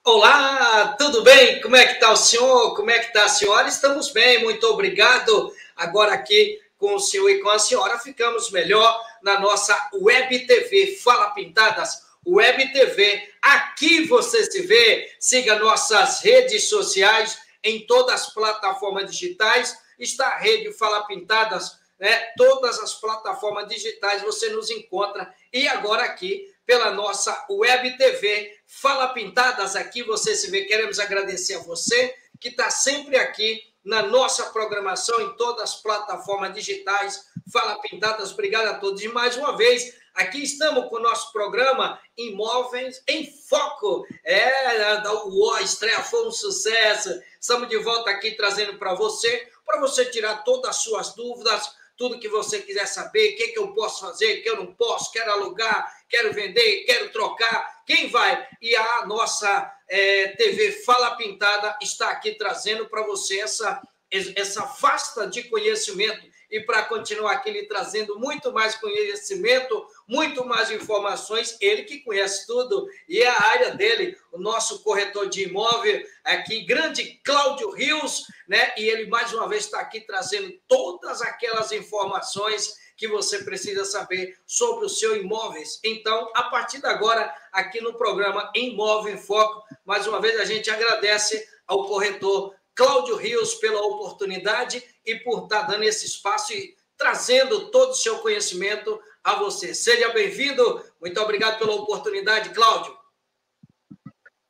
Olá, tudo bem? Como é que está o senhor? Como é que está a senhora? Estamos bem, muito obrigado. Agora aqui com o senhor e com a senhora ficamos melhor na nossa Web TV Fala Pintadas, Web TV. Aqui você se vê, siga nossas redes sociais em todas as plataformas digitais. Está a rede Fala Pintadas, né? Todas as plataformas digitais você nos encontra. E agora aqui pela nossa Web TV Fala Pintadas, aqui você se vê. Queremos agradecer a você que está sempre aqui na nossa programação em todas as plataformas digitais Fala Pintadas. Obrigado a todos. E mais uma vez, aqui estamos com o nosso programa Imóveis em Foco. A estreia foi um sucesso. Estamos de volta aqui trazendo para você tirar todas as suas dúvidas, tudo que você quiser saber, o que eu posso fazer, o que eu não posso, quero alugar, quero vender, quero trocar, quem vai? E a nossa TV Fala Pintada está aqui trazendo para você essa vasta de conhecimento. E para continuar aqui lhe trazendo muito mais conhecimento, muito mais informações, ele que conhece tudo, e é a área dele, o nosso corretor de imóvel, aqui, grande Cláudio Rios, né? E ele mais uma vez está aqui trazendo todas aquelas informações que você precisa saber sobre os seus imóveis. Então, a partir de agora, aqui no programa Imóvel em Foco, mais uma vez a gente agradece ao corretor Cláudio Rios pela oportunidade e por estar dando esse espaço e trazendo todo o seu conhecimento a você. Seja bem-vindo. Muito obrigado pela oportunidade, Cláudio.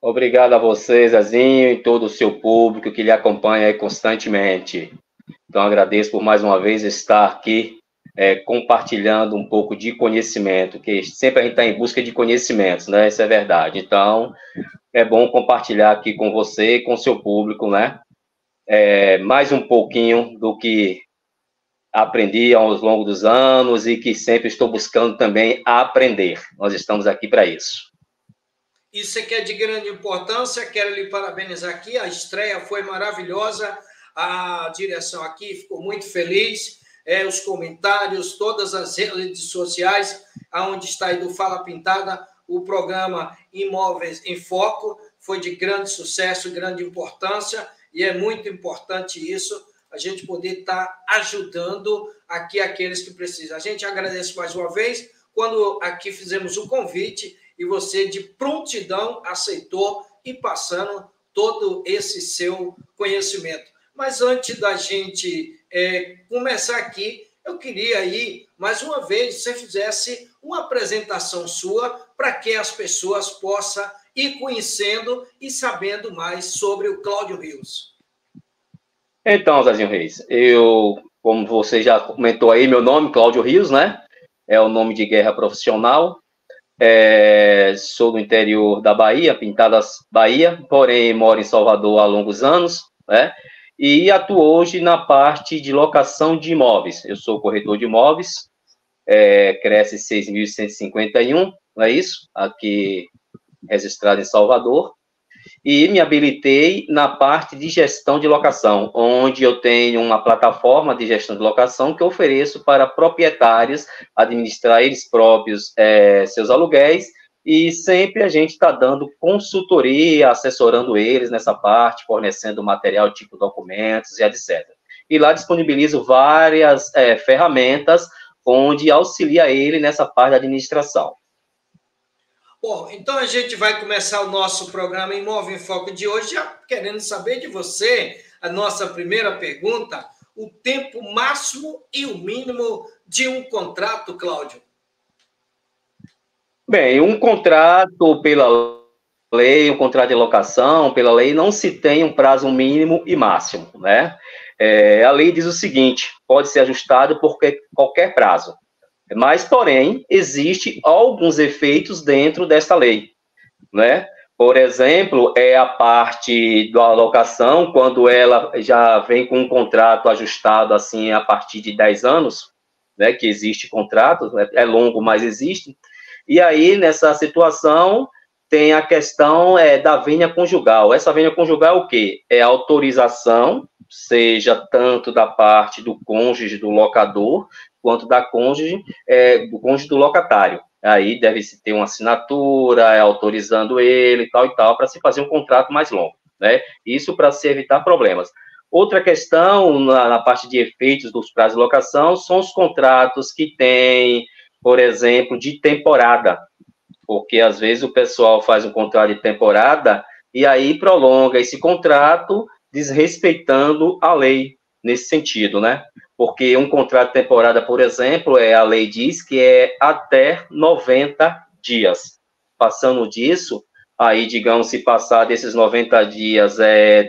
Obrigado a você, Zezinho, e todo o seu público que lhe acompanha aí constantemente. Então, agradeço por mais uma vez estar aqui compartilhando um pouco de conhecimento, que sempre a gente está em busca de conhecimentos, né? Isso é verdade. Então, é bom compartilhar aqui com você e com o seu público, né? Mais um pouquinho do que aprendi ao longo dos anos e que sempre estou buscando também aprender. Nós estamos aqui para isso. Isso aqui é de grande importância, quero lhe parabenizar aqui, a estreia foi maravilhosa, a direção aqui ficou muito feliz, os comentários, todas as redes sociais, aonde está aí do Fala Pintada, o programa Imóveis em Foco, foi de grande sucesso, grande importância, e é muito importante isso, a gente poder estar ajudando aqui aqueles que precisam. A gente agradece mais uma vez, quando aqui fizemos o convite, e você de prontidão aceitou e passando todo esse seu conhecimento. Mas antes da gente começar aqui, eu queria aí, mais uma vez, você fizesse uma apresentação sua para que as pessoas possam ir conhecendo e sabendo mais sobre o Cláudio Rios. Então, Zezinho Reis, como você já comentou aí, meu nome, Cláudio Rios, né? É o nome de guerra profissional. Sou do interior da Bahia, Pintadas, Bahia, porém moro em Salvador há longos anos, né? E atuo hoje na parte de locação de imóveis. Eu sou corretor de imóveis, Cresce 6.151, não é isso? Aqui registrado em Salvador. E me habilitei na parte de gestão de locação, onde eu tenho uma plataforma de gestão de locação que eu ofereço para proprietários administrar eles próprios seus aluguéis, e sempre a gente está dando consultoria, assessorando eles nessa parte, fornecendo material tipo documentos e etc. E lá disponibilizo várias ferramentas onde auxilia ele nessa parte da administração. Bom, então a gente vai começar o nosso programa Imóvel em Foco de hoje, já querendo saber de você, a nossa primeira pergunta, o tempo máximo e o mínimo de um contrato, Cláudio? Bem, um contrato pela lei, um contrato de locação, pela lei, não se tem um prazo mínimo e máximo, né? A lei diz o seguinte: pode ser ajustado por qualquer prazo. Mas, porém, existe alguns efeitos dentro dessa lei, né? Por exemplo, a parte da alocação, quando ela já vem com um contrato ajustado assim a partir de 10 anos, né, que existe contrato, é longo, mas existe. E aí, nessa situação, tem a questão da vênia conjugal. Essa vênia conjugal é o quê? É a autorização, seja tanto da parte do cônjuge do locador, quanto da cônjuge, do cônjuge do locatário. Aí deve-se ter uma assinatura, autorizando ele e tal, para se fazer um contrato mais longo, né? Isso para se evitar problemas. Outra questão, na parte de efeitos dos prazos de locação, são os contratos que têm, por exemplo, de temporada, porque às vezes o pessoal faz um contrato de temporada e aí prolonga esse contrato desrespeitando a lei nesse sentido, né? Porque um contrato de temporada, por exemplo, a lei diz que é até 90 dias. Passando disso, aí, digamos, se passar desses 90 dias,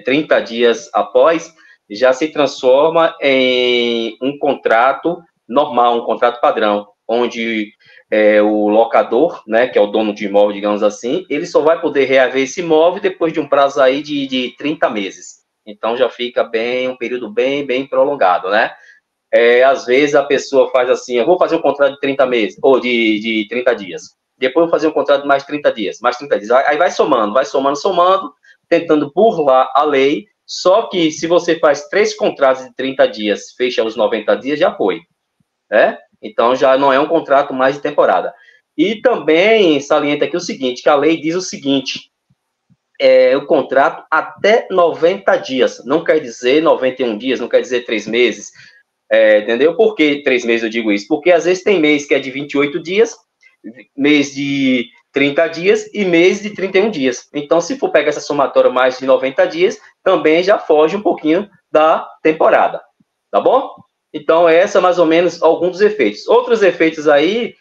30 dias após, já se transforma em um contrato normal, um contrato padrão, onde o locador, né, que é o dono de imóvel, digamos assim, ele só vai poder reaver esse imóvel depois de um prazo aí de 30 meses. Então, já fica um período bem prolongado, né? Às vezes a pessoa faz assim: eu vou fazer um contrato de 30 meses, ou de 30 dias. Depois eu vou fazer um contrato de mais 30 dias, mais 30 dias. Aí vai somando, tentando burlar a lei. Só que se você faz 3 contratos de 30 dias, fecha os 90 dias, já foi, né? Então já não é um contrato mais de temporada. E também salienta aqui o seguinte, que a lei diz o seguinte: o contrato até 90 dias, não quer dizer 91 dias, não quer dizer 3 meses, entendeu? Por que 3 meses eu digo isso? Porque às vezes tem mês que é de 28 dias, mês de 30 dias e mês de 31 dias. Então, se for pegar essa somatória mais de 90 dias, também já foge um pouquinho da temporada, tá bom? Então, essa mais ou menos alguns dos efeitos. Outros efeitos aí,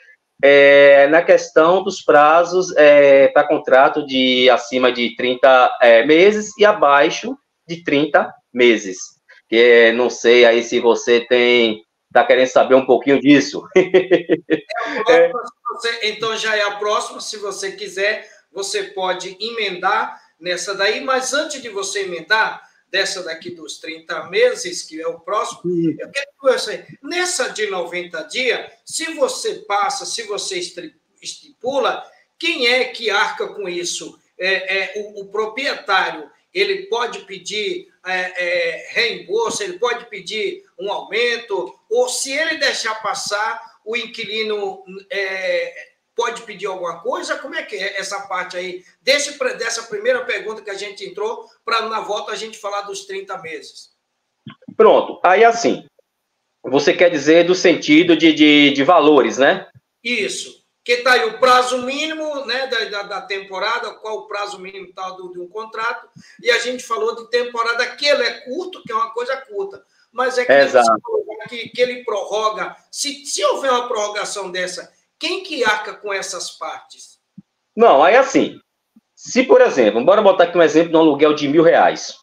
na questão dos prazos para contrato de acima de 30 meses e abaixo de 30 meses. Não sei aí se você está querendo saber um pouquinho disso. Então já é a próxima, se você quiser, você pode emendar nessa daí, mas antes de você emendar, dessa daqui dos 30 meses, que é o próximo, eu quero que você, nessa de 90 dias, se você passa, se você estipula, quem é que arca com isso? O proprietário, ele pode pedir reembolso, ele pode pedir um aumento, ou se ele deixar passar, o inquilino pode pedir alguma coisa? Como é que é essa parte aí? Dessa primeira pergunta que a gente entrou, para na volta a gente falar dos 30 meses. Pronto. Aí, assim, você quer dizer do sentido de valores, né? Isso. Que está aí o prazo mínimo, né, da temporada, qual o prazo mínimo tal de um contrato, e a gente falou de temporada que ele é curto, que é uma coisa curta, mas que ele prorroga. Se houver uma prorrogação dessa, quem que arca com essas partes? Não, aí assim, se, por exemplo, bora botar aqui um exemplo de um aluguel de R$1.000.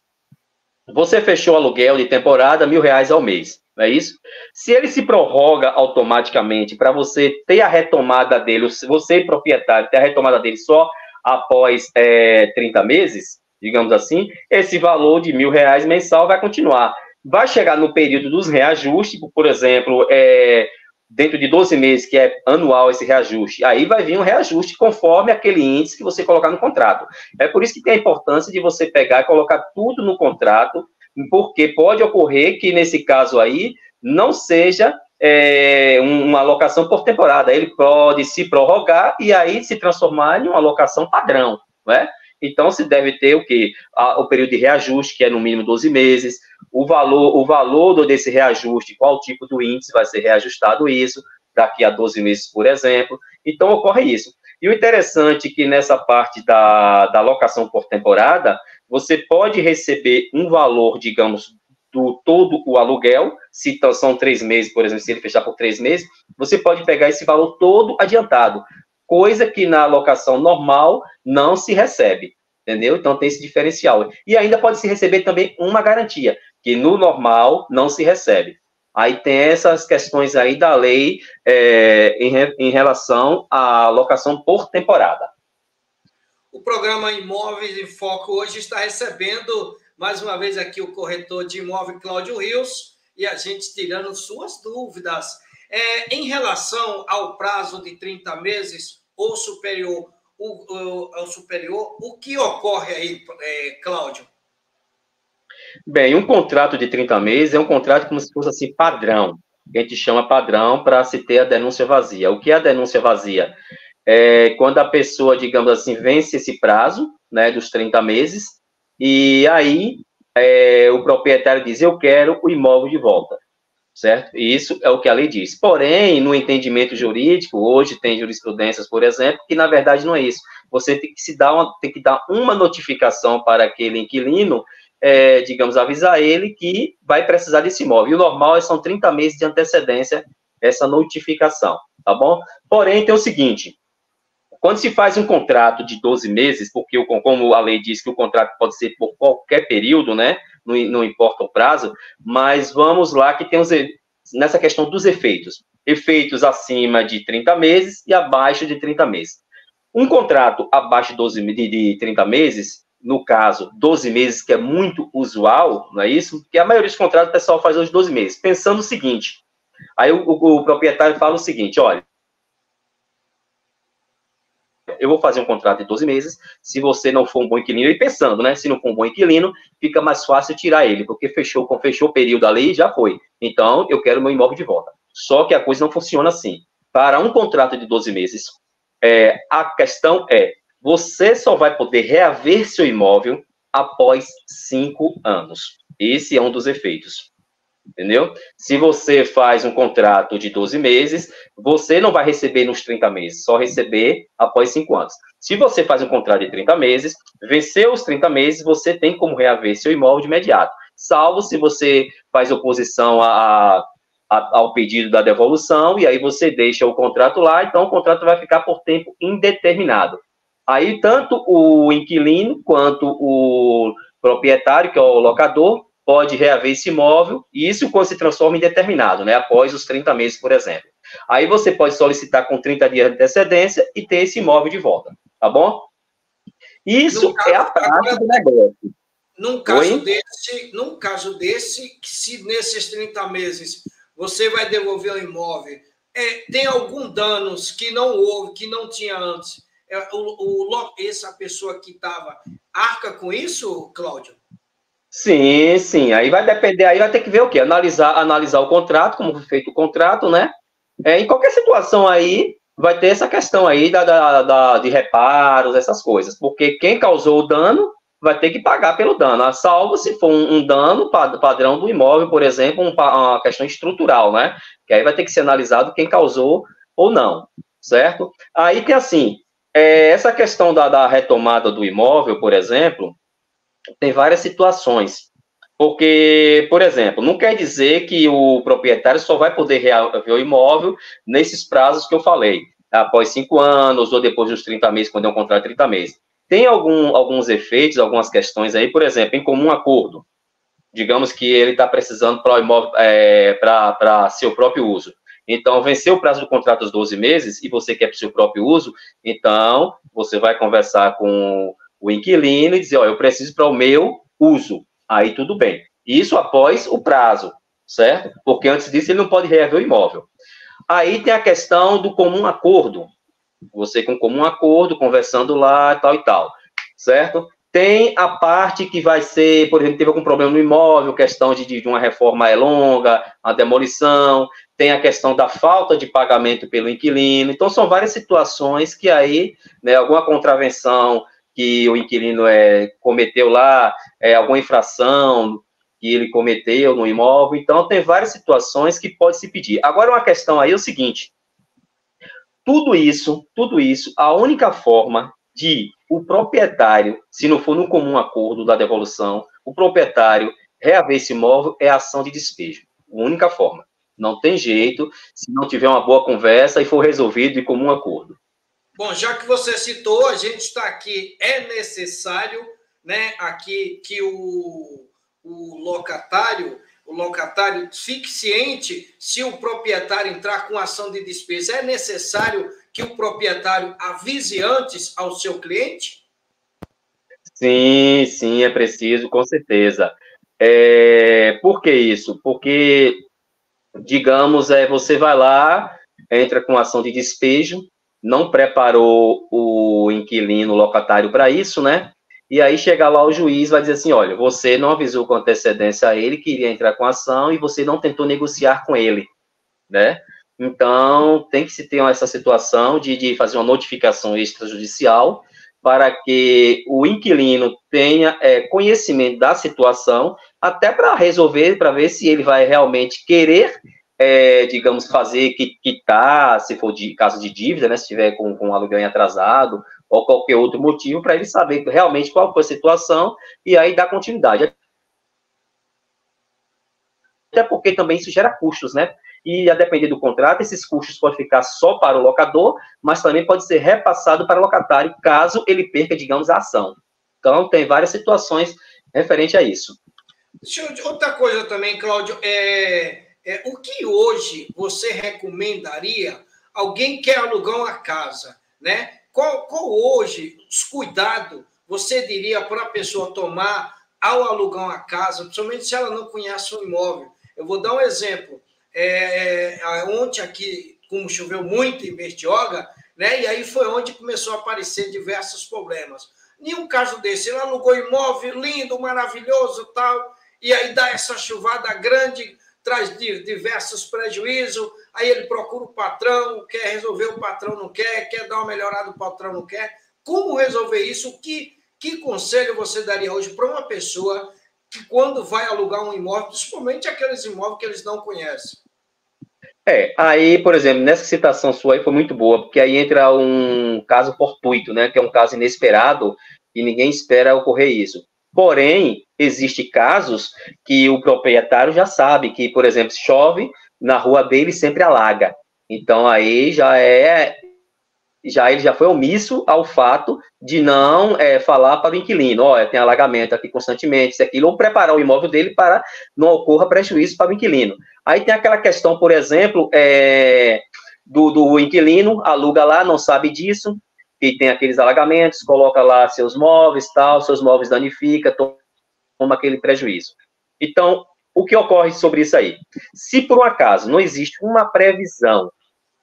Você fechou o aluguel de temporada, R$1.000 ao mês, não é isso? Se ele se prorroga automaticamente para você ter a retomada dele, você, proprietário, ter a retomada dele só após 30 meses, digamos assim, esse valor de R$1.000 mensal vai continuar. Vai chegar no período dos reajustes, por exemplo, dentro de 12 meses, que é anual esse reajuste, aí vai vir um reajuste conforme aquele índice que você colocar no contrato. É por isso que tem a importância de você pegar e colocar tudo no contrato, porque pode ocorrer que, nesse caso aí, não seja uma alocação por temporada. Ele pode se prorrogar e aí se transformar em uma alocação padrão, não é? Então, se deve ter o quê? O período de reajuste, que é no mínimo 12 meses, o valor desse reajuste, qual tipo do índice vai ser reajustado isso, daqui a 12 meses, por exemplo. Então, ocorre isso. E o interessante é que nessa parte da alocação por temporada, você pode receber um valor, digamos, do todo o aluguel, se são 3 meses, por exemplo, se ele fechar por 3 meses, você pode pegar esse valor todo adiantado, coisa que na alocação normal não se recebe, entendeu? Então tem esse diferencial. E ainda pode se receber também uma garantia. que no normal não se recebe. Aí tem essas questões aí da lei em relação à locação por temporada. O programa Imóveis em Foco hoje está recebendo, mais uma vez, aqui o corretor de imóvel, Cláudio Rios, e a gente tirando suas dúvidas. Em relação ao prazo de 30 meses ou superior, o que ocorre aí, Cláudio? Bem, um contrato de 30 meses é um contrato como se fosse assim, padrão. A gente chama padrão para se ter a denúncia vazia. O que é a denúncia vazia? É quando a pessoa, digamos assim, vence esse prazo, né, dos 30 meses, e aí o proprietário diz, eu quero o imóvel de volta, certo? E isso é o que a lei diz. Porém, no entendimento jurídico, hoje tem jurisprudências, por exemplo, que na verdade não é isso. Você tem que dar uma notificação para aquele inquilino, digamos, avisar ele que vai precisar desse imóvel. E o normal são 30 meses de antecedência essa notificação, tá bom? Porém, tem o seguinte, quando se faz um contrato de 12 meses, porque como a lei diz que o contrato pode ser por qualquer período, né? Não importa o prazo, mas vamos lá que tem nessa questão dos efeitos. Efeitos acima de 30 meses e abaixo de 30 meses. Um contrato abaixo de 30 meses, no caso, 12 meses, que é muito usual, não é isso? Porque a maioria dos contratos o pessoal faz hoje 12 meses, pensando o seguinte, aí o proprietário fala o seguinte, olha, eu vou fazer um contrato de 12 meses, se você não for um bom inquilino, e pensando, né, se não for um bom inquilino, fica mais fácil tirar ele, porque fechou o período da lei, já foi. Então, eu quero meu imóvel de volta. Só que a coisa não funciona assim. Para um contrato de 12 meses, a questão é, você só vai poder reaver seu imóvel após 5 anos. Esse é um dos efeitos. Entendeu? Se você faz um contrato de 12 meses, você não vai receber nos 30 meses, só receber após 5 anos. Se você faz um contrato de 30 meses, venceu os 30 meses, você tem como reaver seu imóvel de imediato, salvo se você faz oposição ao pedido da devolução, e aí você deixa o contrato lá, então o contrato vai ficar por tempo indeterminado. Aí, tanto o inquilino quanto o proprietário, que é o locador, pode reaver esse imóvel, e isso quando se transforma em determinado, né, após os 30 meses, por exemplo. Aí você pode solicitar com 30 dias de antecedência e ter esse imóvel de volta, tá bom? Isso é a prática do negócio. Num caso desse, se nesses 30 meses você vai devolver o imóvel, tem algum danos que não houve, que não tinha antes, essa pessoa que estava arca com isso, Cláudio? Sim, sim. Aí vai depender, aí vai ter que ver o quê? Analisar o contrato, como foi feito o contrato, né? Em qualquer situação aí, vai ter essa questão aí de reparos, essas coisas. Porque quem causou o dano vai ter que pagar pelo dano, a salvo se for um dano padrão do imóvel, por exemplo, uma questão estrutural, né? Que aí vai ter que ser analisado quem causou ou não, certo? Aí tem assim, essa questão da retomada do imóvel, por exemplo, tem várias situações. Porque, por exemplo, não quer dizer que o proprietário só vai poder reaver o imóvel nesses prazos que eu falei, após 5 anos ou depois dos 30 meses, quando é um contrato de 30 meses. Tem alguns efeitos, algumas questões aí, por exemplo, em comum acordo. Digamos que ele está precisando para o imóvel, para seu próprio uso. Então, venceu o prazo do contrato dos 12 meses e você quer para o seu próprio uso, então você vai conversar com o inquilino e dizer, ó, eu preciso para o meu uso. Aí tudo bem. Isso após o prazo, certo? Porque antes disso ele não pode reaver o imóvel. Aí tem a questão do comum acordo. Você com comum acordo, conversando lá, tal e tal, certo? Tem a parte que vai ser, por exemplo, teve algum problema no imóvel, questão de uma reforma longa, a demolição, tem a questão da falta de pagamento pelo inquilino. Então, são várias situações que aí, né, alguma contravenção que o inquilino cometeu lá, alguma infração que ele cometeu no imóvel. Então, tem várias situações que pode se pedir. Agora, uma questão aí é o seguinte, tudo isso, a única forma de o proprietário, se não for no comum acordo da devolução, o proprietário reaver esse imóvel é a ação de despejo. A única forma. Não tem jeito, se não tiver uma boa conversa e for resolvido de comum acordo. Bom, já que você citou, a gente está aqui, é necessário, né, aqui que o o locatário fique ciente se o proprietário entrar com ação de despesa. É necessário que o proprietário avise antes ao seu cliente? Sim, sim, é preciso, com certeza. Por que isso? Porque, digamos, você vai lá, entra com ação de despejo, não preparou o inquilino, o locatário para isso, né? E aí chega lá o juiz vai dizer assim, olha, você não avisou com antecedência a ele que iria entrar com ação e você não tentou negociar com ele, né? Então, tem que se ter essa situação de fazer uma notificação extrajudicial para que o inquilino tenha conhecimento da situação, até para resolver, para ver se ele vai realmente querer, digamos, fazer quitar, se for de caso de dívida, né, se tiver com aluguel em atrasado, ou qualquer outro motivo, para ele saber realmente qual foi a situação e aí dar continuidade. Até porque também isso gera custos, né? E a depender do contrato, esses custos podem ficar só para o locador, mas também pode ser repassado para o locatário, caso ele perca, digamos, a ação. Então, tem várias situações referente a isso. Outra coisa também, Cláudio, o que hoje você recomendaria alguém quer alugar uma casa, né? Qual hoje os cuidados você diria para a pessoa tomar ao alugar uma casa, principalmente se ela não conhece o imóvel? Eu vou dar um exemplo. Ontem aqui, como choveu muito em Bertioga, né? E aí foi onde começou a aparecer diversos problemas. Em um caso desse, ele alugou imóvel lindo, maravilhoso, tal, e aí dá essa chuvada grande, traz diversos prejuízos, aí ele procura o patrão, quer resolver, o patrão não quer dar uma melhorada, o patrão não quer. Como resolver isso? Que conselho você daria hoje para uma pessoa que, quando vai alugar um imóvel, principalmente aqueles imóveis que eles não conhecem? Aí, por exemplo, nessa citação sua aí foi muito boa, porque aí entra um caso fortuito, né, que é um caso inesperado e ninguém espera ocorrer isso. Porém, existem casos que o proprietário já sabe que, por exemplo, se chove, na rua dele sempre alaga. Então, aí ele já foi omisso ao fato de não falar para o inquilino, tem alagamento aqui constantemente, isso, aquilo, ou preparar o imóvel dele para não ocorra prejuízo para o inquilino. Aí tem aquela questão, por exemplo, do inquilino, aluga lá, não sabe disso, e tem aqueles alagamentos, coloca lá seus móveis, tal, seus móveis danifica, toma aquele prejuízo. Então, o que ocorre sobre isso aí? Se por um acaso não existe uma previsão,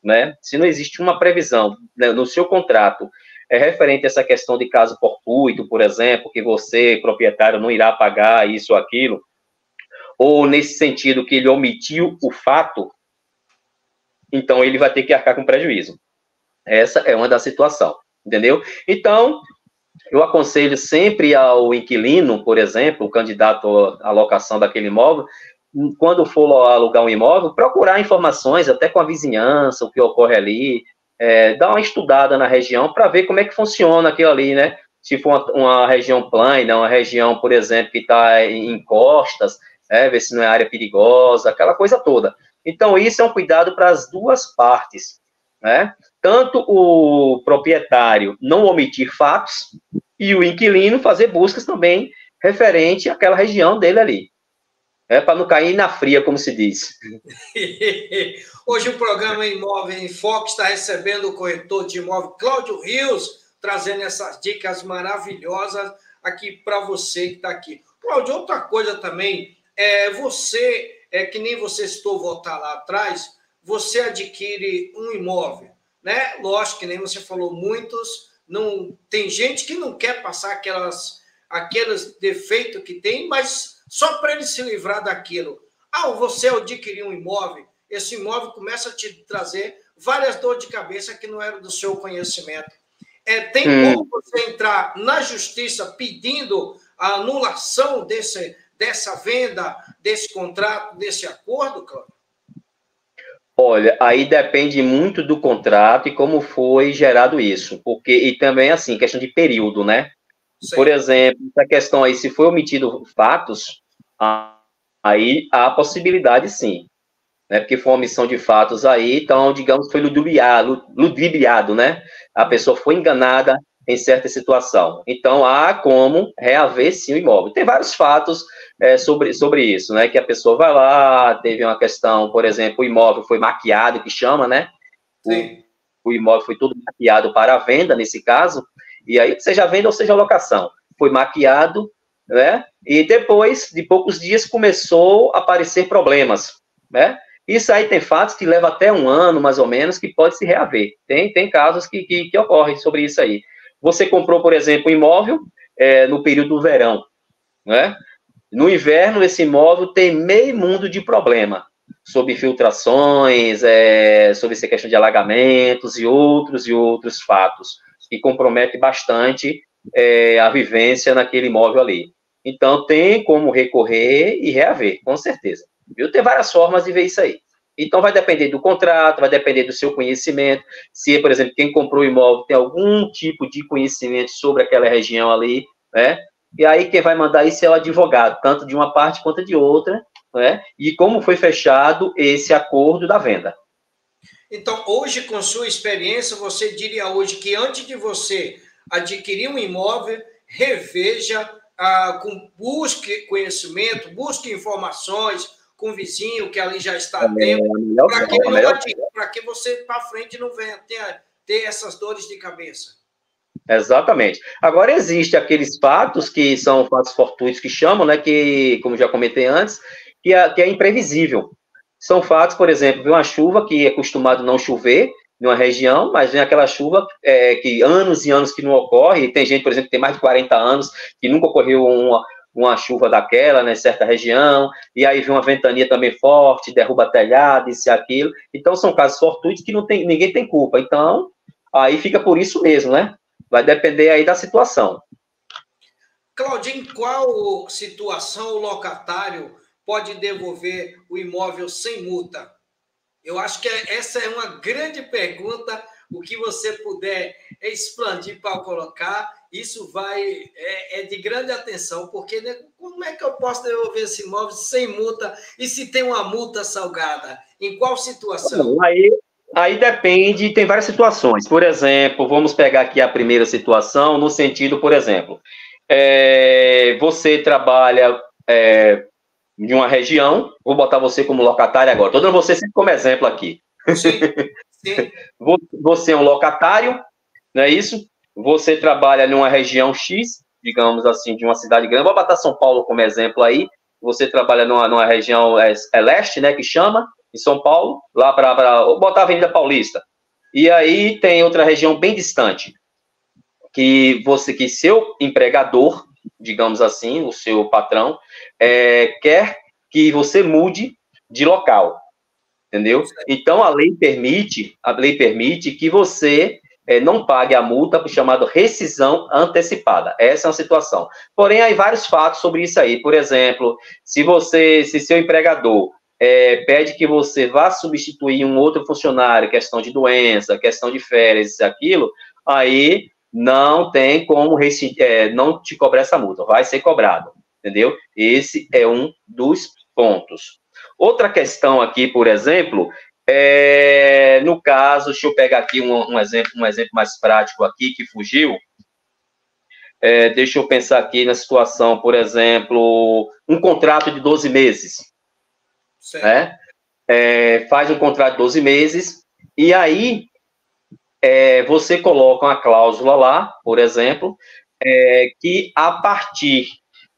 né? Se não existe uma previsão, né, no seu contrato referente a essa questão de caso fortuito, por exemplo, que você, proprietário, não irá pagar isso ou aquilo, ou nesse sentido que ele omitiu o fato, então ele vai ter que arcar com prejuízo. Essa é uma da situação, entendeu? Então, eu aconselho sempre ao inquilino, por exemplo, o candidato à locação daquele imóvel, quando for alugar um imóvel, procurar informações, até com a vizinhança, o que ocorre ali, dar uma estudada na região para ver como é que funciona aquilo ali, né? Se for uma região plana, uma região, por exemplo, que está em costas, ver se não é área perigosa, aquela coisa toda. Então, isso é um cuidado para as duas partes, né? Tanto o proprietário não omitir fatos e o inquilino fazer buscas também referente àquela região dele ali. Para não cair na fria, como se diz. Hoje o programa Imóvel em Foco está recebendo o corretor de imóvel Cláudio Rios, trazendo essas dicas maravilhosas aqui para você que está aqui. Cláudio, outra coisa também, que nem você citou voltar lá atrás, você adquire um imóvel, né? Lógico que nem você falou, tem gente que não quer passar aqueles defeitos que tem, mas só para ele se livrar daquilo. Você adquirir um imóvel, esse imóvel começa a te trazer várias dores de cabeça que não eram do seu conhecimento. Tem como você entrar na justiça pedindo a anulação dessa venda, desse contrato, desse acordo, Cláudio? Olha, aí depende muito do contrato e como foi gerado isso. E também, assim, questão de período, né? Sim. Por exemplo, essa questão aí, se foi omitido fatos, aí há possibilidade, sim. Né? Porque foi uma omissão de fatos aí, então, digamos, foi ludibriado, né? A pessoa foi enganada em certa situação. Então, há como reaver, sim, o imóvel. Tem vários fatos sobre isso, né? Que a pessoa vai lá, teve uma questão, por exemplo, o imóvel foi maquiado, que chama, né? O imóvel foi todo maquiado para a venda, nesse caso, e aí, seja venda ou seja locação, foi maquiado, né? E depois de poucos dias começou a aparecer problemas, né? Isso aí tem fatos que levam até 1 ano, mais ou menos, que pode se reaver. Tem casos que ocorrem sobre isso aí. Você comprou, por exemplo, um imóvel no período do verão, né? No inverno, esse imóvel tem meio mundo de problema, sobre filtrações, sobre essa questão de alagamentos e outros fatos, que comprometem bastante a vivência naquele imóvel ali. Então, tem como recorrer e reaver, com certeza. Viu? Tem várias formas de ver isso aí. Então, vai depender do contrato, vai depender do seu conhecimento. Se, por exemplo, quem comprou o imóvel tem algum tipo de conhecimento sobre aquela região ali, né? E aí quem vai mandar isso é o advogado, tanto de uma parte quanto de outra, né? E como foi fechado esse acordo da venda. Então, hoje, com sua experiência, você diria hoje que antes de você adquirir um imóvel, reveja, busque conhecimento, busque informações com o vizinho que ali já está dentro, para que você, para frente, não venha ter essas dores de cabeça. Exatamente. Agora, existe aqueles fatos que são fatos fortuitos que chamam, né, que, como já comentei antes, que é imprevisível. São fatos, por exemplo, de uma chuva que é acostumado não chover em uma região, mas vem aquela chuva que anos e anos que não ocorre, e tem gente, por exemplo, que tem mais de 40 anos, que nunca ocorreu uma chuva daquela, né, em certa região, e aí vem uma ventania também forte, derruba telhado, isso e aquilo. Então, são casos fortuitos que ninguém tem culpa. Então, aí fica por isso mesmo, né? Vai depender aí da situação. Claudinho, em qual situação o locatário pode devolver o imóvel sem multa? Eu acho que essa é uma grande pergunta. O que você puder expandir para colocar, isso é de grande atenção, porque, né, como é que eu posso devolver esse imóvel sem multa e se tem uma multa salgada? Em qual situação? Aí depende, tem várias situações. Por exemplo, vamos pegar aqui a primeira situação, no sentido, por exemplo, você trabalha de uma região, vou botar você como locatário agora, estou dando você sempre como exemplo aqui. Sim, sim. Você é um locatário, não é isso? Você trabalha numa região X, digamos assim, de uma cidade grande, vou botar São Paulo como exemplo aí, você trabalha numa região leste, né, que chama, em São Paulo, lá vou botar a Avenida Paulista. E aí tem outra região bem distante, que seu empregador, digamos assim, o seu patrão, quer que você mude de local, entendeu? Então, a lei permite que você não pague a multa chamada rescisão antecipada. Essa é uma situação. Porém, há vários fatos sobre isso aí. Por exemplo, se seu empregador pede que você vá substituir um outro funcionário, questão de doença, questão de férias, isso e aquilo, aí não tem como não te cobrar essa multa, vai ser cobrado, entendeu? Esse é um dos pontos. Outra questão aqui, por exemplo, no caso, deixa eu pegar aqui um exemplo mais prático aqui, que fugiu. Deixa eu pensar aqui na situação, por exemplo, um contrato de 12 meses. Né? Faz um contrato de 12 meses, e aí você coloca uma cláusula lá, por exemplo, que a partir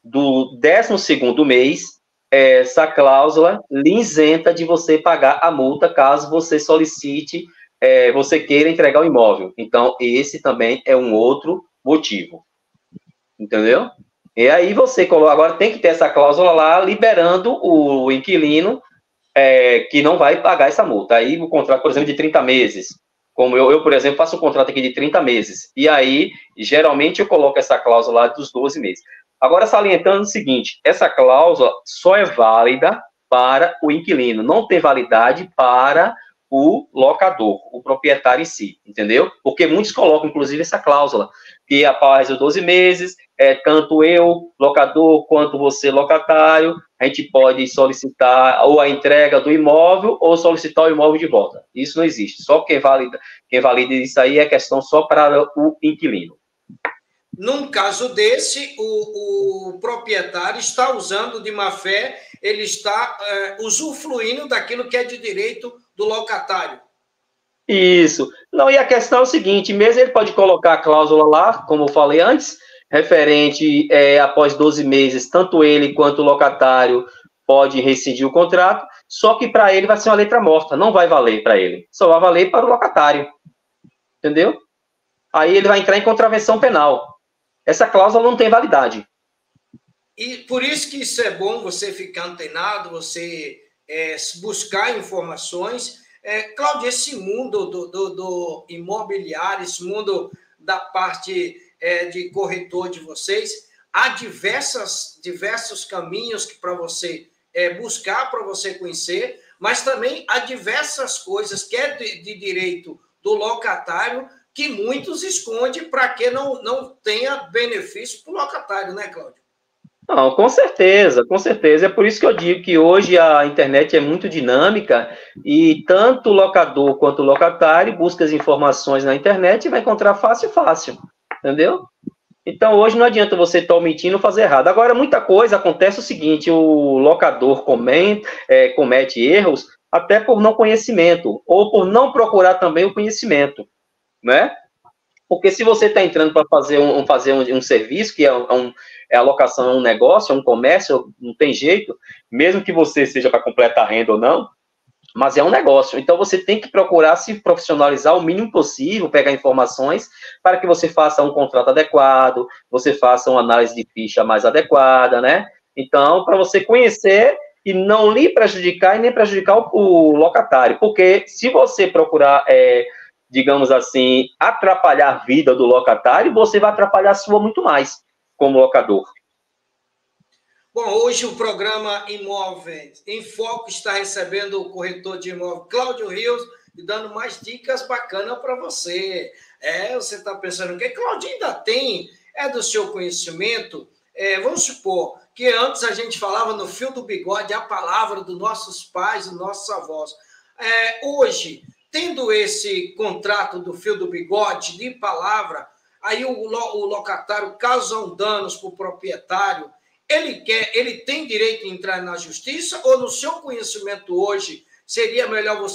do 12º mês, essa cláusula lhe isenta de você pagar a multa caso você solicite, você queira entregar o imóvel. Então, esse também é um outro motivo. Entendeu? E aí você coloca, agora tem que ter essa cláusula lá, liberando o inquilino que não vai pagar essa multa. Aí o contrato, por exemplo, de 30 meses. Como eu, por exemplo, faço um contrato aqui de 30 meses. E aí, geralmente, eu coloco essa cláusula lá dos 12 meses. Agora, salientando o seguinte, essa cláusula só é válida para o inquilino, não tem validade para o locador, o proprietário em si, entendeu? Porque muitos colocam, inclusive, essa cláusula, que após os 12 meses, tanto eu, locador, quanto você, locatário, a gente pode solicitar ou a entrega do imóvel ou solicitar o imóvel de volta. Isso não existe. Só quem valida isso aí é questão só para o inquilino. Num caso desse, o proprietário está usando de má fé, ele está usufruindo daquilo que é de direito do locatário. Isso. Não, e a questão é o seguinte, mesmo ele pode colocar a cláusula lá, como eu falei antes, referente após 12 meses, tanto ele quanto o locatário pode rescindir o contrato, só que para ele vai ser uma letra morta, não vai valer para ele, só vai valer para o locatário, entendeu? Aí ele vai entrar em contravenção penal. Essa cláusula não tem validade. E por isso que isso é bom você ficar antenado, você buscar informações. Cláudio, esse mundo do imobiliário, esse mundo da parte de corretor de vocês, há diversos caminhos para você buscar, para você conhecer, mas também há diversas coisas que é de direito do locatário que muitos escondem para que não tenha benefício para o locatário, né, Cláudio? Não, com certeza, com certeza. É por isso que eu digo que hoje a internet é muito dinâmica e tanto o locador quanto o locatário busca as informações na internet e vai encontrar fácil, entendeu? Então, hoje não adianta você estar omitindo ou fazer errado. Agora, muita coisa acontece o seguinte, o locador comete erros até por não conhecimento ou por não procurar também o conhecimento, né? Porque se você está entrando para fazer um serviço, que é a locação, é um negócio, é um comércio, não tem jeito, mesmo que você seja para completar renda ou não, mas é um negócio. Então você tem que procurar se profissionalizar o mínimo possível, pegar informações para que você faça um contrato adequado, você faça uma análise de ficha mais adequada, né? Então, para você conhecer e não lhe prejudicar e nem prejudicar o locatário, porque se você procurar digamos assim, atrapalhar a vida do locatário, você vai atrapalhar a sua muito mais, como locador. Bom, hoje o programa Imóveis em Foco está recebendo o corretor de imóvel Cláudio Rios e dando mais dicas bacanas para você. Você está pensando o que Cláudio ainda tem? É do seu conhecimento? Vamos supor que antes a gente falava no fio do bigode a palavra dos nossos pais, dos nossos avós. Hoje, tendo esse contrato do fio do bigode de palavra, aí o locatário causa danos para o proprietário, ele tem direito de entrar na justiça ou no seu conhecimento hoje seria melhor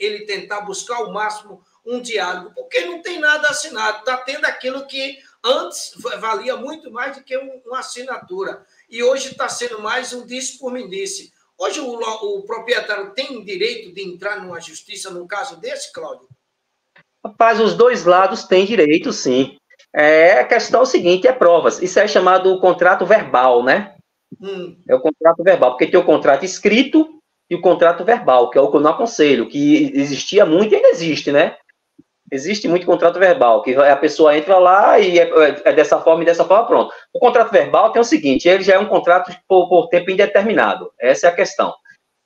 ele tentar buscar ao máximo um diálogo, porque não tem nada assinado, está tendo aquilo que antes valia muito mais do que uma assinatura e hoje está sendo mais um disse por mim disse. Hoje o proprietário tem direito de entrar numa justiça num caso desse, Cláudio? Rapaz, os dois lados têm direito, sim. A questão é o seguinte, é provas. Isso é chamado contrato verbal, né? É o contrato verbal, porque tem o contrato escrito e o contrato verbal, que é o que eu não aconselho, que existia muito e ainda existe, né? Existe muito contrato verbal, que a pessoa entra lá e é dessa forma e dessa forma, pronto. O contrato verbal tem o seguinte, ele já é um contrato por tempo indeterminado. Essa é a questão,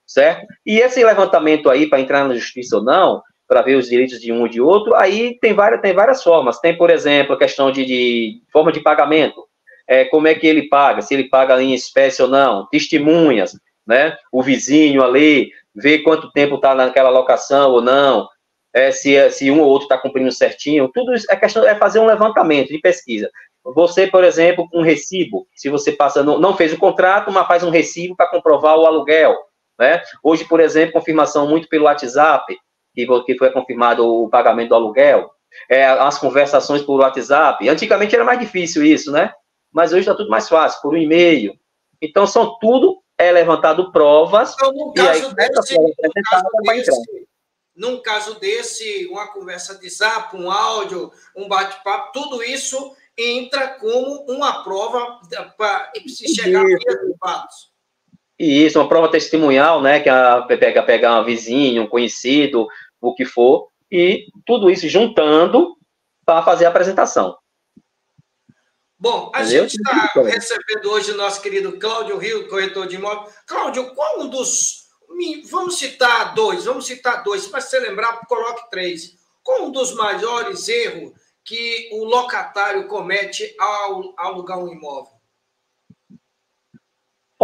certo? E esse levantamento aí, para entrar na justiça ou não, para ver os direitos de um ou de outro, aí tem várias formas. Tem, por exemplo, a questão de forma de pagamento. Como é que ele paga, se ele paga em espécie ou não, testemunhas, né? O vizinho ali, ver quanto tempo está naquela locação ou não, se um ou outro está cumprindo certinho, tudo isso é questão fazer um levantamento de pesquisa. Você, por exemplo, um recibo, se você passa, não fez o contrato, mas faz um recibo para comprovar o aluguel, né? Hoje, por exemplo, confirmação muito pelo WhatsApp, que foi confirmado o pagamento do aluguel, as conversações por WhatsApp. Antigamente era mais difícil isso, né? Mas hoje está tudo mais fácil, por um e-mail. Então, são tudo levantado provas. Então, num caso desse, uma conversa de zap, um áudio, um bate-papo, tudo isso entra como uma prova para se chegar a resultados. Isso, uma prova testemunhal, né? Que pegar um vizinho, um conhecido, o que for, e tudo isso juntando para fazer a apresentação. Bom, a gente está recebendo hoje o nosso querido Cláudio Rio, corretor de imóvel. Cláudio, qual um dos... Vamos citar dois, para você lembrar, coloque 3. Qual um dos maiores erros que o locatário comete ao alugar um imóvel?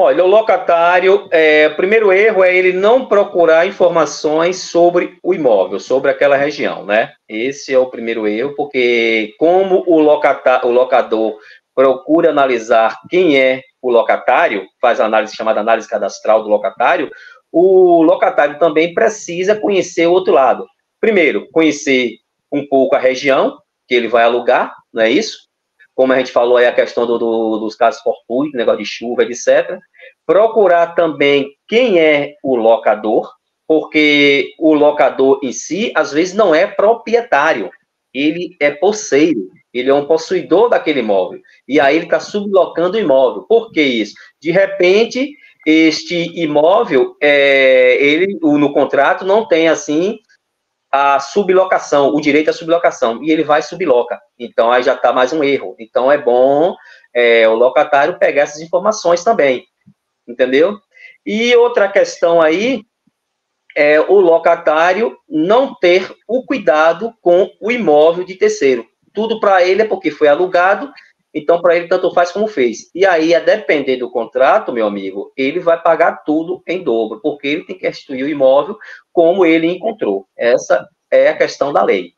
Olha, o locatário, o primeiro erro é ele não procurar informações sobre o imóvel, sobre aquela região, né? Esse é o primeiro erro, porque como o locador procura analisar quem é o locatário, faz a análise chamada análise cadastral do locatário, o locatário também precisa conhecer o outro lado. Primeiro, conhecer um pouco a região que ele vai alugar, não é isso? Como a gente falou aí, a questão dos casos fortuitos, negócio de chuva, etc. Procurar também quem é o locador, porque o locador em si, às vezes, não é proprietário, ele é posseiro, ele é um possuidor daquele imóvel, e aí ele está sublocando o imóvel. Por que isso? De repente, este imóvel, ele no contrato não tem, assim, a sublocação, o direito à sublocação, e ele vai e subloca. Então, aí já está mais um erro. Então, é bom o locatário pegar essas informações também, entendeu? E outra questão aí é o locatário não ter o cuidado com o imóvel de terceiro. Tudo para ele é porque foi alugado, então para ele tanto faz como fez. E aí, a depender do contrato, meu amigo, ele vai pagar tudo em dobro, porque ele tem que restituir o imóvel como ele encontrou. Essa é a questão da lei.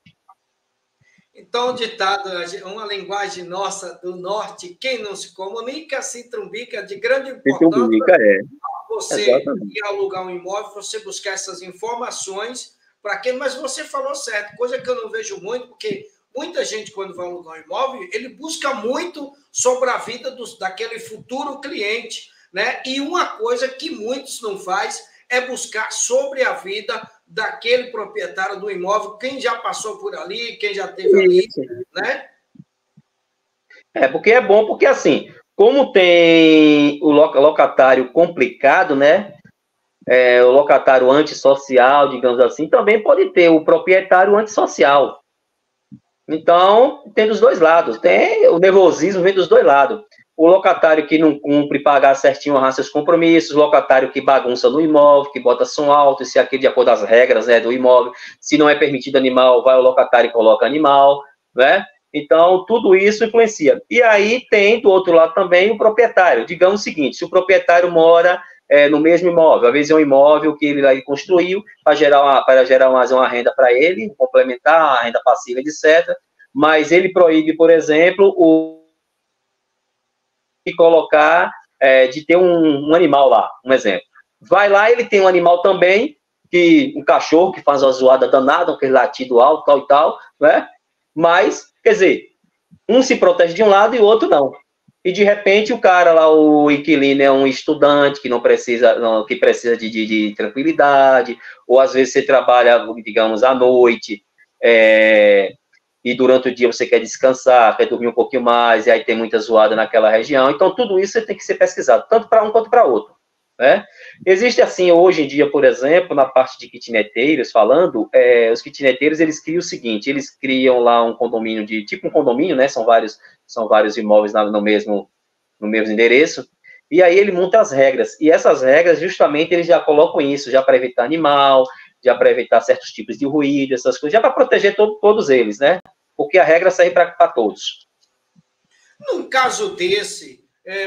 Então, o ditado, uma linguagem nossa do norte, quem não se comunica, se trumbica, de grande importância. Você Exatamente. ir alugar um imóvel, você buscar essas informações para quem, mas você falou certo, coisa que eu não vejo muito, porque muita gente, quando vai alugar um imóvel, ele busca muito sobre a vida daquele futuro cliente, né? E uma coisa que muitos não faz é buscar sobre a vida daquele proprietário do imóvel, quem já passou por ali, quem já esteve ali, né? Porque é bom, porque assim, como tem o locatário complicado, né? O locatário antissocial, digamos assim, também pode ter o proprietário antissocial. Então, tem dos dois lados. Tem o nervosismo, vem dos dois lados. O locatário que não cumpre pagar certinho honrar seus compromissos, o locatário que bagunça no imóvel, que bota som alto, se aquele de acordo com as regras, né, do imóvel, se não é permitido animal, vai o locatário e coloca animal, né? Então, tudo isso influencia. E aí tem, do outro lado também, o proprietário. Digamos o seguinte, se o proprietário mora no mesmo imóvel, às vezes é um imóvel que ele construiu para gerar uma renda para ele, complementar a renda passiva, etc., mas ele proíbe, por exemplo, de colocar, de ter um animal lá, um exemplo. Vai lá, ele tem um animal também, um cachorro que faz uma zoada danada, aquele latido alto, tal e tal, né? Mas, quer dizer, um se protege de um lado e o outro não. E, de repente, o cara lá, o inquilino, é um estudante que que precisa de tranquilidade, ou às vezes você trabalha, digamos, à noite, e durante o dia você quer descansar, quer dormir um pouquinho mais, e aí tem muita zoada naquela região. Então, tudo isso tem que ser pesquisado, tanto para um quanto para outro, né? Existe, assim, hoje em dia, por exemplo, na parte de kitneteiros, falando, os kitneteiros, eles criam o seguinte, eles criam lá um condomínio, tipo um condomínio, né? São vários imóveis no mesmo endereço, e aí ele monta as regras, e essas regras, justamente, eles já colocam isso, já para evitar animal, já para evitar certos tipos de ruído, essas coisas, já para proteger todos eles, né? Porque a regra serve para todos. Num caso desse,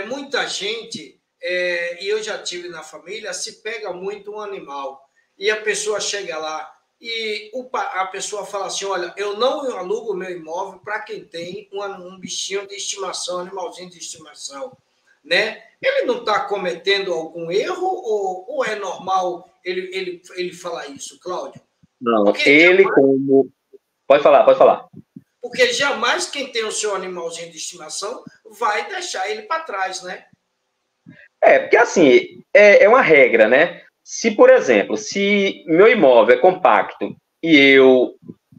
muita gente, e eu já tive na família, se pega muito um animal, e a pessoa chega lá, e a pessoa fala assim, olha, eu não alugo o meu imóvel para quem tem um bichinho de estimação, um animalzinho de estimação, né? Ele não está cometendo algum erro ou é normal ele falar isso, Cláudio? Não, como... Pode falar. Porque jamais quem tem o seu animalzinho de estimação vai deixar ele para trás, né? Porque assim, é uma regra, né? Se, por exemplo, se meu imóvel é compacto e eu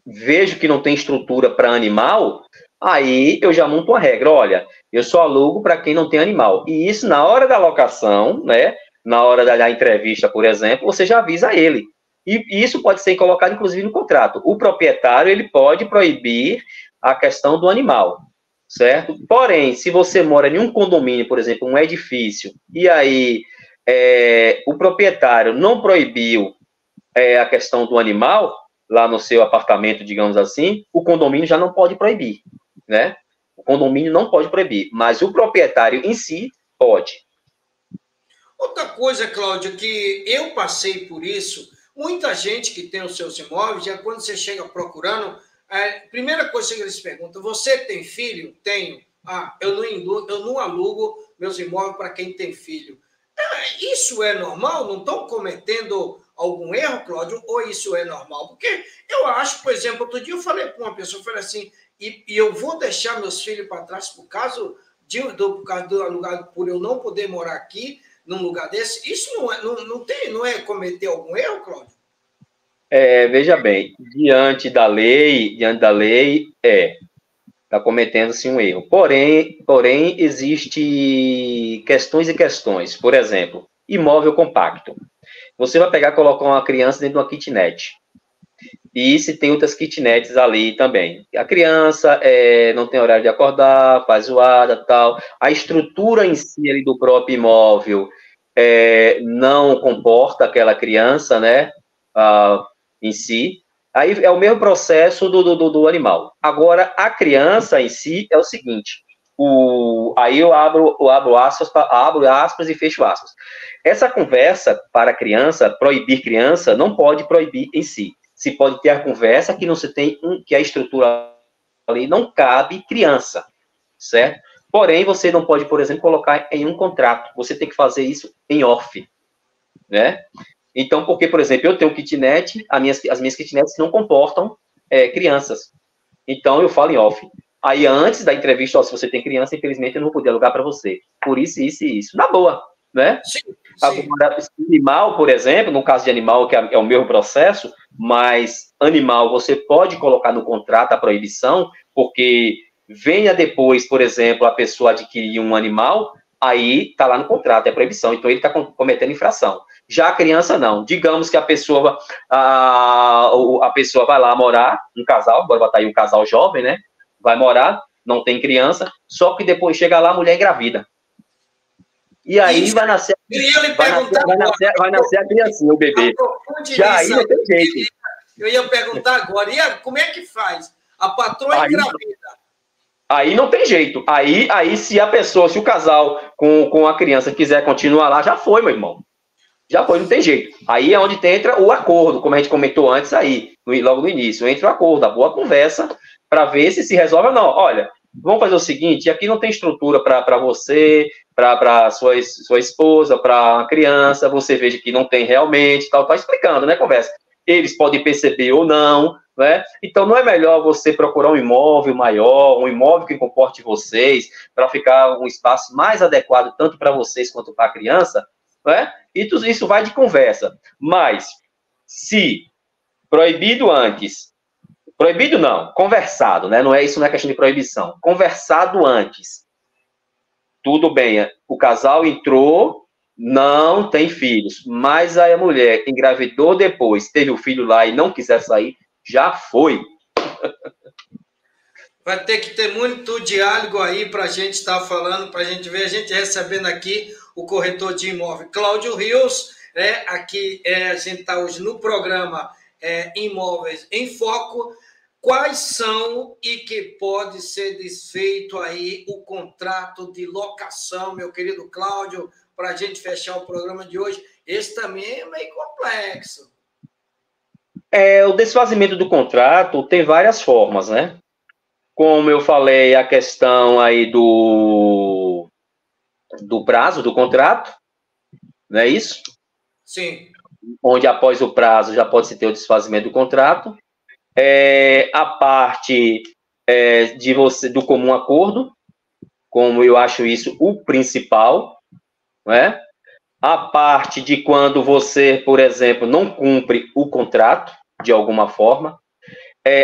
vejo que não tem estrutura para animal, aí eu já monto uma regra. Olha, eu só alugo para quem não tem animal. E isso na hora da locação, né? Na hora da entrevista, por exemplo, você já avisa ele. E isso pode ser colocado, inclusive, no contrato. O proprietário, ele pode proibir a questão do animal, certo? Porém, se você mora em um condomínio, por exemplo, um edifício, e aí o proprietário não proibiu a questão do animal, lá no seu apartamento, digamos assim, o condomínio já não pode proibir, né? O condomínio não pode proibir, mas o proprietário em si pode. Outra coisa, Cláudio, que eu passei por isso, muita gente que tem os seus imóveis, já quando você chega procurando, a primeira coisa que eles perguntam, você tem filho? Tenho. Ah, eu não alugo meus imóveis para quem tem filho. Isso é normal? Não estão cometendo algum erro, Cláudio? Ou isso é normal? Porque eu acho, por exemplo, outro dia eu falei com uma pessoa, eu falei assim, e eu vou deixar meus filhos para trás por causa do alugado, por eu não poder morar aqui, num lugar desse? Isso não é cometer algum erro, Cláudio? Veja bem, diante da lei, está cometendo sim um erro. Porém, existe questões e questões. Por exemplo, imóvel compacto. Você vai pegar e colocar uma criança dentro de uma kitnet. E se tem outras kitnets ali também. A criança não tem horário de acordar, faz zoada, tal. A estrutura em si ali do próprio imóvel não comporta aquela criança, né? Em si. Aí é o mesmo processo do animal. Agora, a criança em si é o seguinte. Aí eu abro aspas e fecho aspas. Essa conversa para criança, proibir criança, não pode proibir em si. Se pode ter a conversa que não se tem que a estrutura ali não cabe criança, certo? Porém, você não pode, por exemplo, colocar em um contrato. Você tem que fazer isso em off, né? Então, porque, por exemplo, eu tenho kitnet, as minhas kitnets não comportam crianças. Então, eu falo em off. Aí, antes da entrevista, se você tem criança, infelizmente, eu não vou poder alugar para você. Por isso, isso e isso. Na boa, né? Sim. Agora, animal, por exemplo, no caso de animal, que é o mesmo processo, mas animal você pode colocar no contrato a proibição, porque venha depois, por exemplo, a pessoa adquirir um animal, aí está lá no contrato, é proibição. Então, ele está cometendo infração. Já a criança, não. Digamos que a pessoa vai lá morar, um casal, agora vai estar aí um casal jovem, né? Vai morar, não tem criança, só que depois chega lá, a mulher engravida. E aí isso, vai nascer a criancinha, o bebê. Já aí não tem jeito. Eu ia perguntar agora, como é que faz? A patroa engravida. Aí não tem jeito. Aí se o casal com a criança quiser continuar lá, já foi, meu irmão. Já foi, não tem jeito. Aí é onde entra o acordo, como a gente comentou antes aí, logo no início. Entra o acordo, a boa conversa, para ver se resolve ou não. Olha, vamos fazer o seguinte, aqui não tem estrutura para você, para sua esposa, para a criança, você veja que não tem realmente, tal, tá explicando, né, conversa. Eles podem perceber ou não, né? Então, não é melhor você procurar um imóvel maior, um imóvel que comporte vocês, para ficar um espaço mais adequado, tanto para vocês quanto para a criança, né? Isso vai de conversa. Mas, se proibido antes, proibido não, conversado, né? Isso não é questão de proibição. Conversado antes, tudo bem, o casal entrou, não tem filhos, mas aí a mulher engravidou depois, teve o filho lá e não quiser sair, já foi. Vai ter que ter muito diálogo aí para a gente estar falando, para a gente ver, a gente recebendo aqui o corretor de imóvel, Cláudio Rios, aqui a gente está hoje no programa Imóveis em Foco. Quais são e que pode ser desfeito aí o contrato de locação, meu querido Cláudio, para a gente fechar o programa de hoje? Esse também é meio complexo. O desfazimento do contrato tem várias formas, né? Como eu falei, a questão aí do prazo do contrato, não é isso? Sim. Onde após o prazo já pode-se ter o desfazimento do contrato. A parte do comum acordo, como eu acho isso o principal, né? A parte de quando você, por exemplo, não cumpre o contrato, de alguma forma.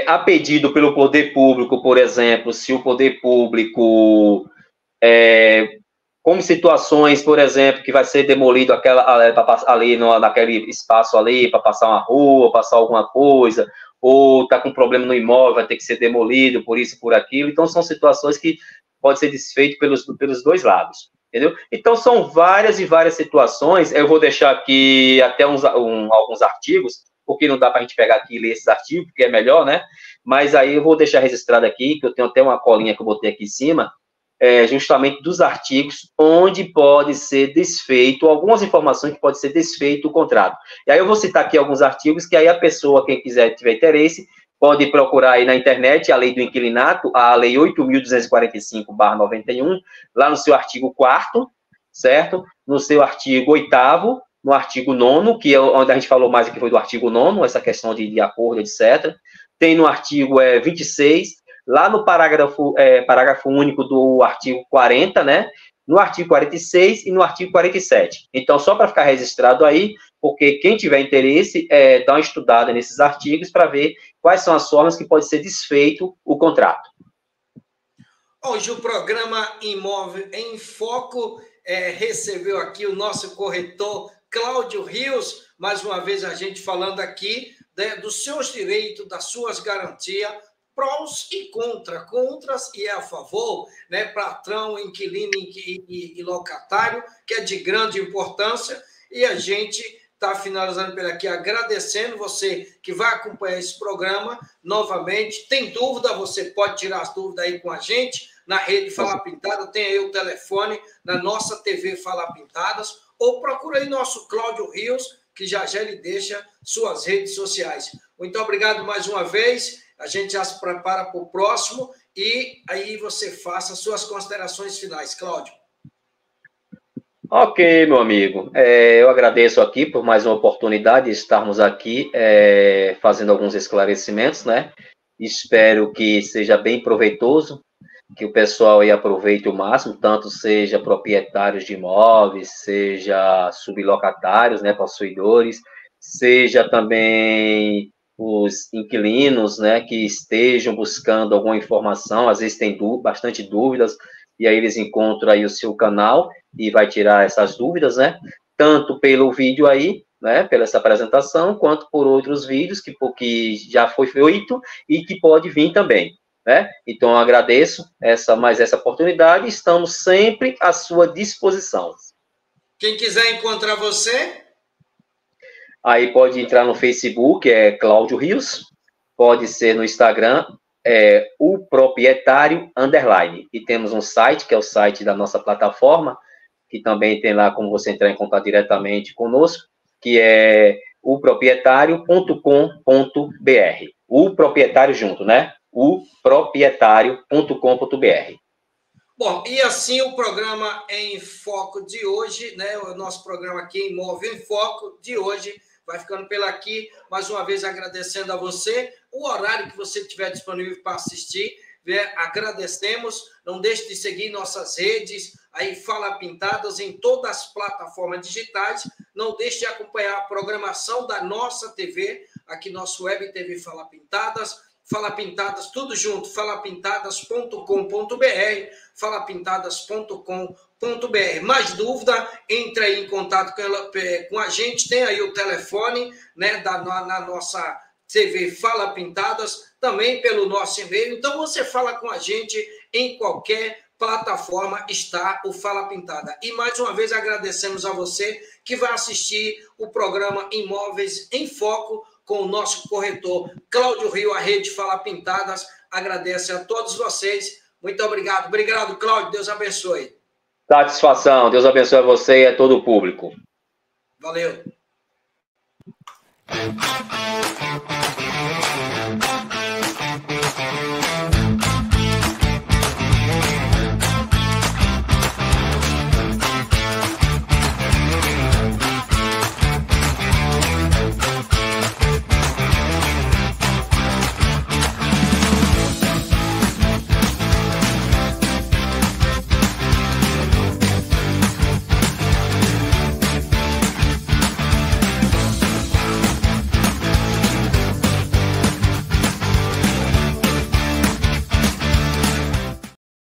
A pedido pelo poder público, por exemplo, se o poder público, como situações, por exemplo, que vai ser demolido ali naquele espaço ali, para passar uma rua, passar alguma coisa, ou está com problema no imóvel, vai ter que ser demolido, por isso, por aquilo. Então, são situações que pode ser desfeito pelos dois lados, entendeu? Então, são várias e várias situações. Eu vou deixar aqui até alguns artigos, porque não dá para a gente pegar aqui e ler esses artigos, porque é melhor, né? Mas aí eu vou deixar registrado aqui, que eu tenho até uma colinha que eu botei aqui em cima, justamente dos artigos onde pode ser desfeito, algumas informações que pode ser desfeito o contrato. E aí eu vou citar aqui alguns artigos que aí a pessoa, quem quiser, tiver interesse, pode procurar aí na internet a lei do inquilinato, a lei 8.245/91, lá no seu artigo 4º, certo? No seu artigo 8º, no artigo 9º, que é onde a gente falou mais aqui foi do artigo 9º, essa questão de acordo, etc. Tem no artigo 26, lá no parágrafo único do artigo 40, né? No artigo 46 e no artigo 47. Então, só para ficar registrado aí, porque quem tiver interesse, dá uma estudada nesses artigos para ver quais são as formas que pode ser desfeito o contrato. Hoje o programa Imóvel em Foco recebeu aqui o nosso corretor Cláudio Rios, mais uma vez a gente falando aqui dos seus direitos, das suas garantias, prós e contras e a favor, né, patrão, inquilino e locatário, que é de grande importância, e a gente está finalizando por aqui, agradecendo você que vai acompanhar esse programa novamente. Tem dúvida, você pode tirar as dúvidas aí com a gente, na rede Fala Pintada, tem aí o telefone, na nossa TV Fala Pintadas, ou procura aí nosso Cláudio Rios, que já ele deixa suas redes sociais. Muito obrigado mais uma vez, a gente já se prepara para o próximo, e aí você faça suas considerações finais, Cláudio. Ok, meu amigo. Eu agradeço aqui por mais uma oportunidade de estarmos aqui fazendo alguns esclarecimentos, né? Espero que seja bem proveitoso, que o pessoal aí aproveite o máximo, tanto seja proprietários de imóveis, seja sublocatários, né, possuidores, seja também os inquilinos, né, que estejam buscando alguma informação, às vezes tem bastante dúvidas, e aí eles encontram aí o seu canal e vai tirar essas dúvidas, né, tanto pelo vídeo aí, né, pela essa apresentação, quanto por outros vídeos que já foi feito e que pode vir também, né? Então, eu agradeço mais essa oportunidade e estamos sempre à sua disposição. Quem quiser encontrar você? Aí pode entrar no Facebook, Cláudio Rios, pode ser no Instagram, o proprietário _. E temos um site, que é o site da nossa plataforma, que também tem lá como você entrar em contato diretamente conosco, que é oproprietário.com.br. O proprietário junto, né? oproprietário.com.br. Bom, e assim o programa em Foco de hoje, né? O nosso programa aqui, Imóvel em Foco, de hoje, vai ficando pela aqui. Mais uma vez agradecendo a você, o horário que você tiver disponível para assistir, agradecemos. Não deixe de seguir nossas redes, aí Fala Pintadas em todas as plataformas digitais. Não deixe de acompanhar a programação da nossa TV, aqui nosso Web TV Fala Pintadas. Fala Pintadas, tudo junto, falapintadas.com.br, falapintadas.com.br. Mais dúvida, entre aí em contato com a gente, tem aí o telefone, né, na nossa TV Fala Pintadas, também pelo nosso e-mail. Então, você fala com a gente em qualquer plataforma, está o Fala Pintada. E mais uma vez agradecemos a você que vai assistir o programa Imóveis em Foco, com o nosso corretor Cláudio Rio, a rede Fala Pintadas. Agradece a todos vocês. Muito obrigado. Obrigado, Cláudio. Deus abençoe. Satisfação. Deus abençoe a você e a todo o público. Valeu.